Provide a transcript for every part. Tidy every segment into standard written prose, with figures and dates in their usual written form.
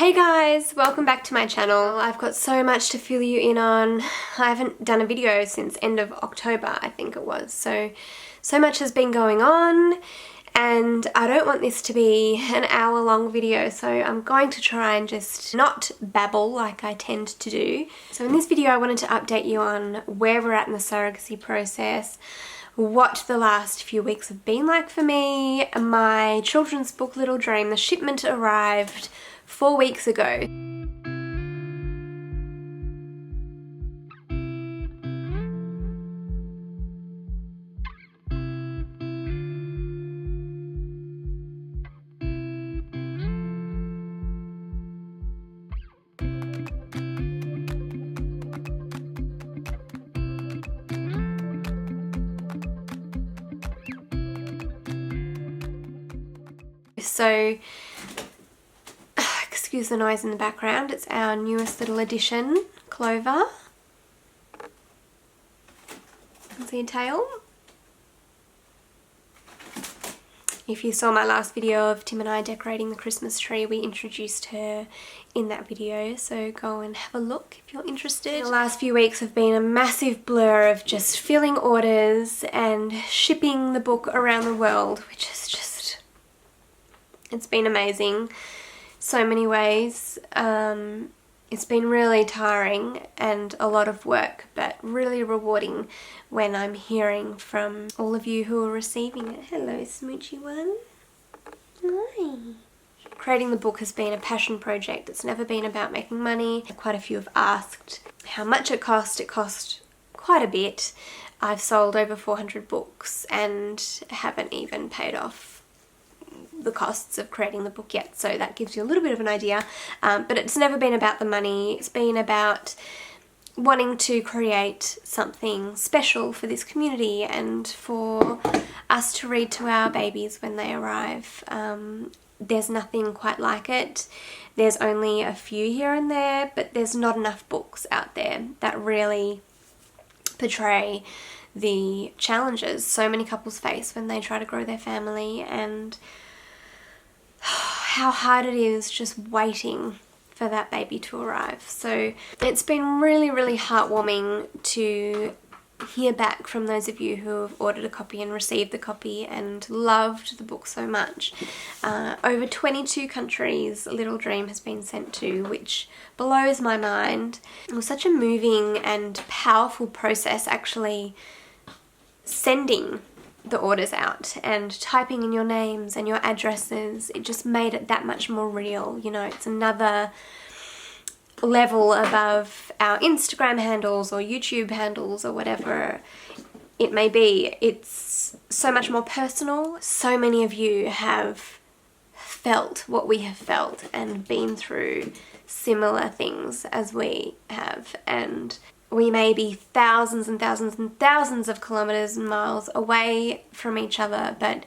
Hey guys, welcome back to my channel. I've got so much to fill you in on. I haven't done a video since end of October, I think it was. So much has been going on and I don't want this to be an hour-long video, so I'm going to try and just not babble like I tend to do. So in this video I wanted to update you on where we're at in the surrogacy process, what the last few weeks have been like for me, my children's book Little Dream. The shipment arrived 4 weeks ago. So, excuse the noise in the background, it's our newest little addition, Clover. See a tail? If you saw my last video of Tim and I decorating the Christmas tree, we introduced her in that video, so go and have a look if you're interested. The last few weeks have been a massive blur of just filling orders and shipping the book around the world, which is just, it's been amazing. So many ways. It's been really tiring and a lot of work, but really rewarding when I'm hearing from all of you who are receiving it. Hello, smoochy one. Hi. Creating the book has been a passion project. It's never been about making money. Quite a few have asked how much it cost. It cost quite a bit. I've sold over 400 books and haven't even paid off the costs of creating the book yet, so that gives you a little bit of an idea, but it's never been about the money. It's been about wanting to create something special for this community and for us to read to our babies when they arrive. There's nothing quite like it. There's only a few here and there, but there's not enough books out there that really portray the challenges so many couples face when they try to grow their family, and how hard it is just waiting for that baby to arrive. So it's been really, really heartwarming to hear back from those of you who have ordered a copy and received the copy and loved the book so much. Over 22 countries Little Dream has been sent to, which blows my mind. It was such a moving and powerful process actually sending the orders out and typing in your names and your addresses. It just made it that much more real. You know, it's another level above our Instagram handles or YouTube handles or whatever it may be. It's so much more personal. So many of you have felt what we have felt and been through similar things as we have, and we may be thousands and thousands and thousands of kilometers and miles away from each other, but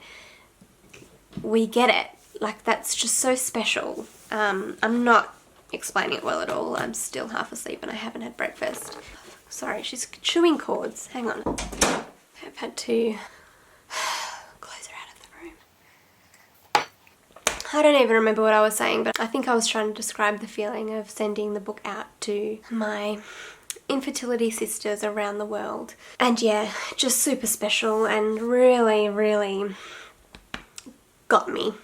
we get it. Like, that's just so special. I'm not explaining it well at all. I'm still half asleep and I haven't had breakfast. Sorry, she's chewing cords. Hang on. I've had to close her out of the room. I don't even remember what I was saying, but I think I was trying to describe the feeling of sending the book out to my infertility sisters around the world. And yeah, just super special and really, really got me.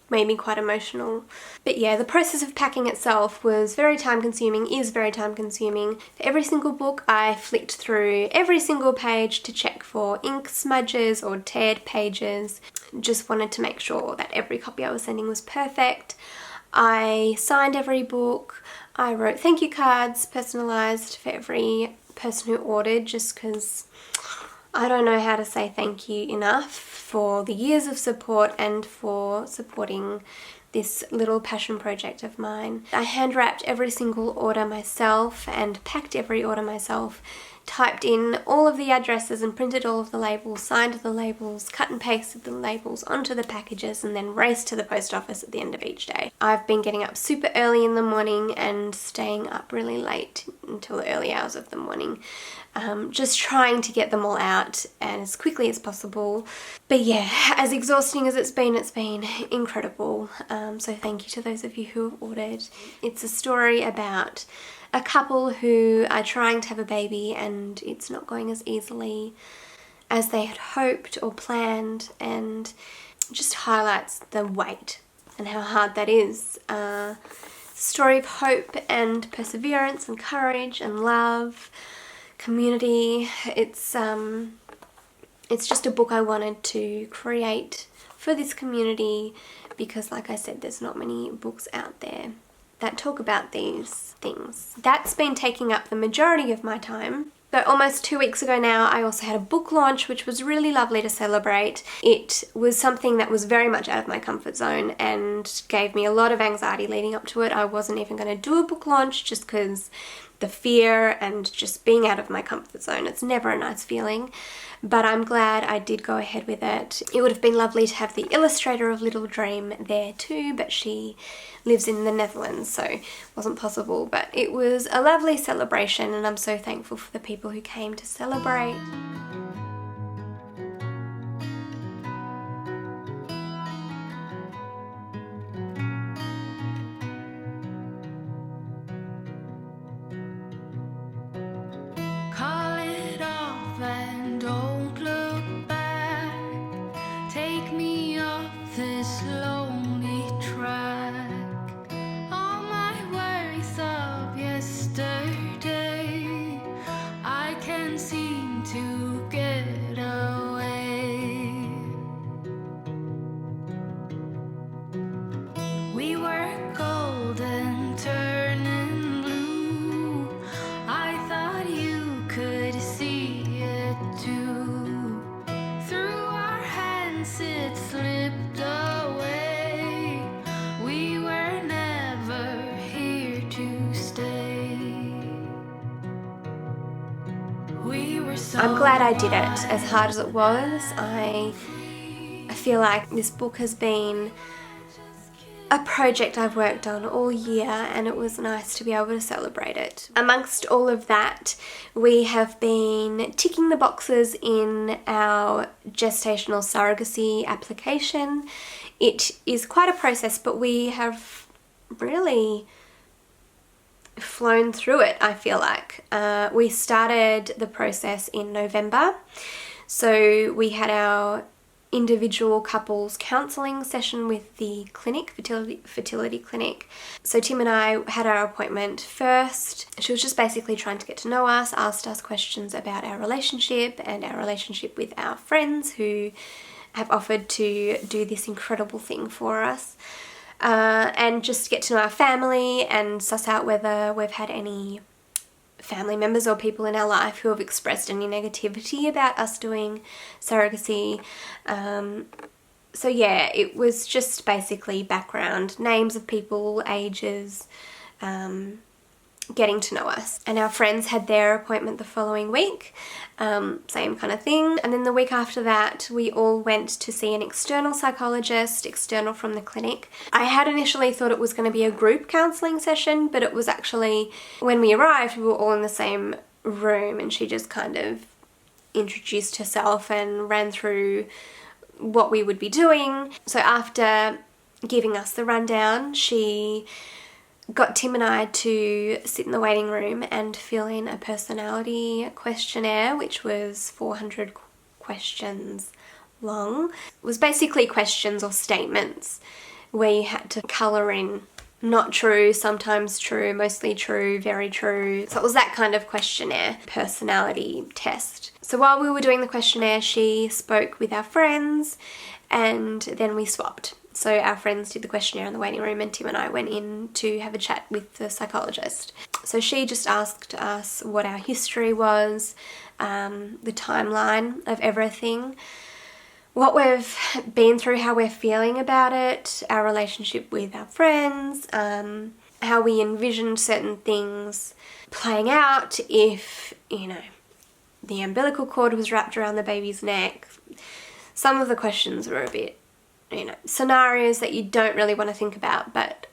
Made me quite emotional. But yeah, the process of packing itself was very time consuming, is very time consuming. For every single book I flicked through every single page to check for ink smudges or teared pages. Just wanted to make sure that every copy I was sending was perfect. I signed every book. I wrote thank you cards, personalised for every person who ordered, just because I don't know how to say thank you enough for the years of support and for supporting this little passion project of mine. I hand wrapped every single order myself and packed every order myself typed in all of the addresses and printed all of the labels, signed the labels, cut and pasted the labels onto the packages, and then raced to the post office at the end of each day. I've been getting up super early in the morning and staying up really late until the early hours of the morning, just trying to get them all out and as quickly as possible. But yeah, as exhausting as it's been incredible. So thank you to those of you who have ordered. It's a story about a couple who are trying to have a baby and it's not going as easily as they had hoped or planned, and just highlights the weight and how hard that is. Story of hope and perseverance and courage and love, community. It's just a book I wanted to create for this community because, like I said, there's not many books out there that talk about these things. That's been taking up the majority of my time. So almost 2 weeks ago now, I also had a book launch, which was really lovely to celebrate. It was something that was very much out of my comfort zone and gave me a lot of anxiety leading up to it. I wasn't even going to do a book launch just because the fear and just being out of my comfort zone. It's never a nice feeling, but I'm glad I did go ahead with it. It would have been lovely to have the illustrator of Little Dream there too, but she lives in the Netherlands, so it wasn't possible. But it was a lovely celebration and I'm so thankful for the people who came to celebrate. I'm glad I did it, as hard as it was. I feel like this book has been a project I've worked on all year and it was nice to be able to celebrate it. Amongst all of that, we have been ticking the boxes in our gestational surrogacy application. It is quite a process, but we have really flown through it, I feel like. We started the process in November, so we had our individual couples counselling session with the clinic, fertility clinic. So Tim and I had our appointment first. She was just basically trying to get to know us, asked us questions about our relationship and our relationship with our friends who have offered to do this incredible thing for us. And just get to know our family and suss out whether we've had any family members or people in our life who have expressed any negativity about us doing surrogacy. So yeah, it was just basically background, names of people, ages, getting to know us. And our friends had their appointment the following week, same kind of thing. And then the week after that, we all went to see an external psychologist, external from the clinic. I had initially thought it was going to be a group counselling session, but it was actually, when we arrived, we were all in the same room and she just kind of introduced herself and ran through what we would be doing. So after giving us the rundown, she got Tim and I to sit in the waiting room and fill in a personality questionnaire, which was 400 questions long. It was basically questions or statements where you had to colour in not true, sometimes true, mostly true, very true. So it was that kind of questionnaire, personality test. So while we were doing the questionnaire, she spoke with our friends and then we swapped. So our friends did the questionnaire in the waiting room and Tim and I went in to have a chat with the psychologist. So she just asked us what our history was, the timeline of everything, what we've been through, how we're feeling about it, our relationship with our friends, how we envisioned certain things playing out if, the umbilical cord was wrapped around the baby's neck. Some of the questions were a bit, you know, scenarios that you don't really want to think about, but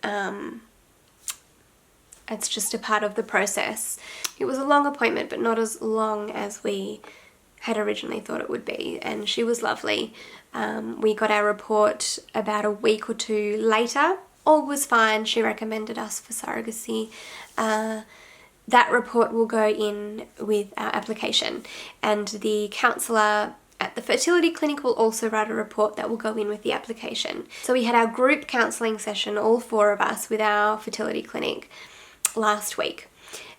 it's just a part of the process. It was a long appointment, but not as long as we had originally thought it would be, and she was lovely. We got our report about a week or two later. All was fine. She recommended us for surrogacy. That report will go in with our application, and the counsellor at the fertility clinic will also write a report that will go in with the application. So we had our group counselling session, all 4 of us, with our fertility clinic last week,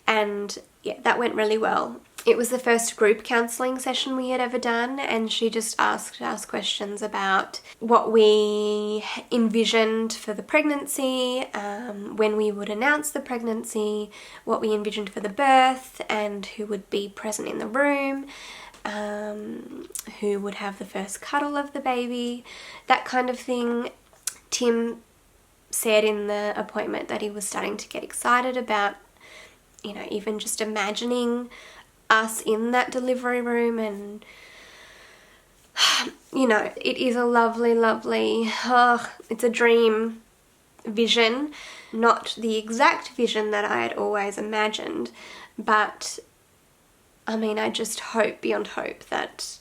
and yeah, that went really well. It was the first group counselling session we had ever done, and she just asked us questions about what we envisioned for the pregnancy, when we would announce the pregnancy, what we envisioned for the birth, and who would be present in the room, who would have the first cuddle of the baby, that kind of thing. Tim said in the appointment that he was starting to get excited about, you know, even just imagining us in that delivery room, and you know, it is a lovely, it's a dream vision, not the exact vision that I had always imagined, but I mean, I just hope beyond hope that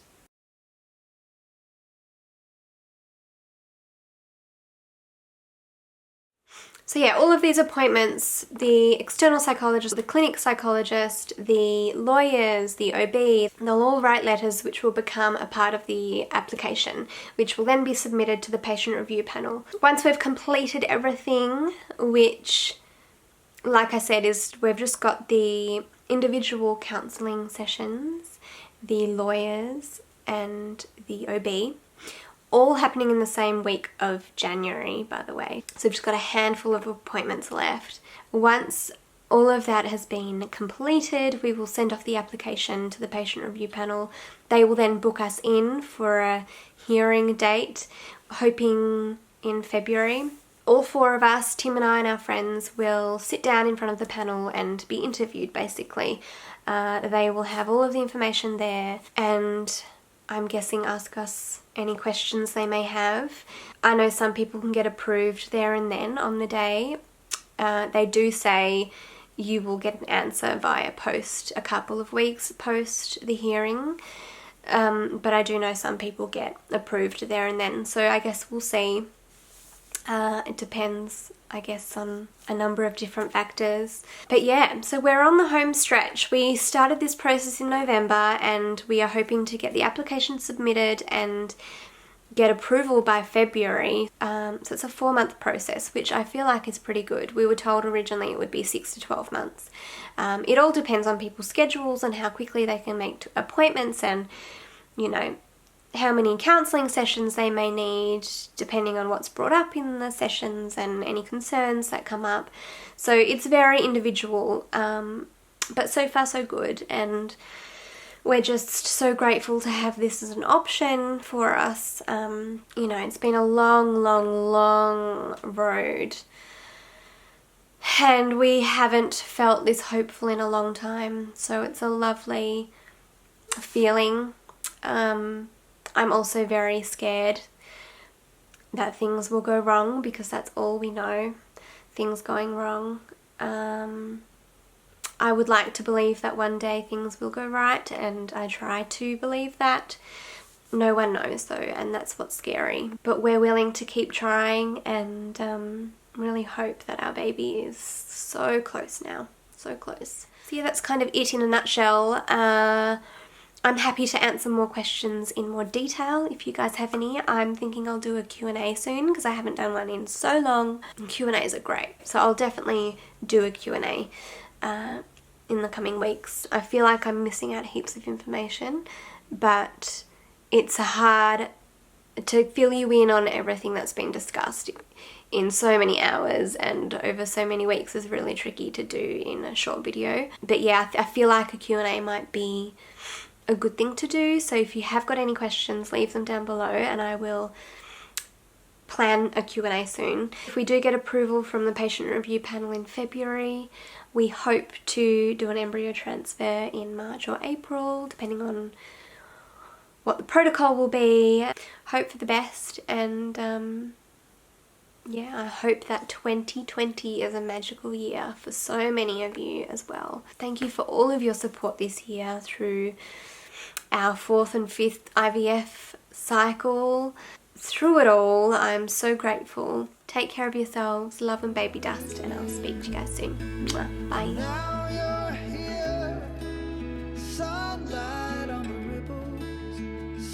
so yeah, all of these appointments, the external psychologist, the clinic psychologist, the lawyers, the OB, they'll all write letters which will become a part of the application, which will then be submitted to the patient review panel. Once we've completed everything, which, like I said, is we've just got the individual counselling sessions, the lawyers and the OB, all happening in the same week of January, by the way. So we've just got a handful of appointments left. Once all of that has been completed, we will send off the application to the patient review panel. They will then book us in for a hearing date, hoping in February. All 4 of us, Tim and I and our friends, will sit down in front of the panel and be interviewed, basically. They will have all of the information there, and I'm guessing ask us any questions they may have. I know some people can get approved there and then on the day. They do say you will get an answer via post a couple of weeks post the hearing, but I do know some people get approved there and then, so I guess we'll see. It depends, I guess, on a number of different factors. But yeah, so we're on the home stretch. We started this process in November, and we are hoping to get the application submitted and get approval by February. So it's a 4-month process, which I feel like is pretty good. We were told originally it would be 6 to 12 months. It all depends on people's schedules and how quickly they can make appointments, and, you know, how many counselling sessions they may need, depending on what's brought up in the sessions and any concerns that come up. So it's very individual, but so far so good, and we're just so grateful to have this as an option for us. You know, it's been a long road, and we haven't felt this hopeful in a long time, so it's a lovely feeling. I'm also very scared that things will go wrong, because that's all we know, things going wrong. I would like to believe that one day things will go right, and I try to believe that. No one knows though, and that's what's scary. But we're willing to keep trying, and really hope that our baby is so close now, so close. So yeah, that's kind of it in a nutshell. I'm happy to answer more questions in more detail if you guys have any. I'm thinking I'll do a Q&A soon, because I haven't done one in so long, and Q&As are great. So I'll definitely do a Q&A in the coming weeks. I feel like I'm missing out heaps of information, but it's hard to fill you in on everything that's been discussed in so many hours and over so many weeks is really tricky to do in a short video. But yeah, I feel like a Q&A might be a good thing to do. So if you have got any questions, leave them down below, and I will plan a Q&A soon. If we do get approval from the patient review panel in February, we hope to do an embryo transfer in March or April, depending on what the protocol will be. Hope for the best, and yeah, I hope that 2020 is a magical year for so many of you as well. Thank you for all of your support this year through our 4th and 5th IVF cycle. Through it all, I'm so grateful. Take care of yourselves, love and baby dust, and I'll speak to you guys soon. Mwah. Bye. Now you're here, sunlight on the ripples,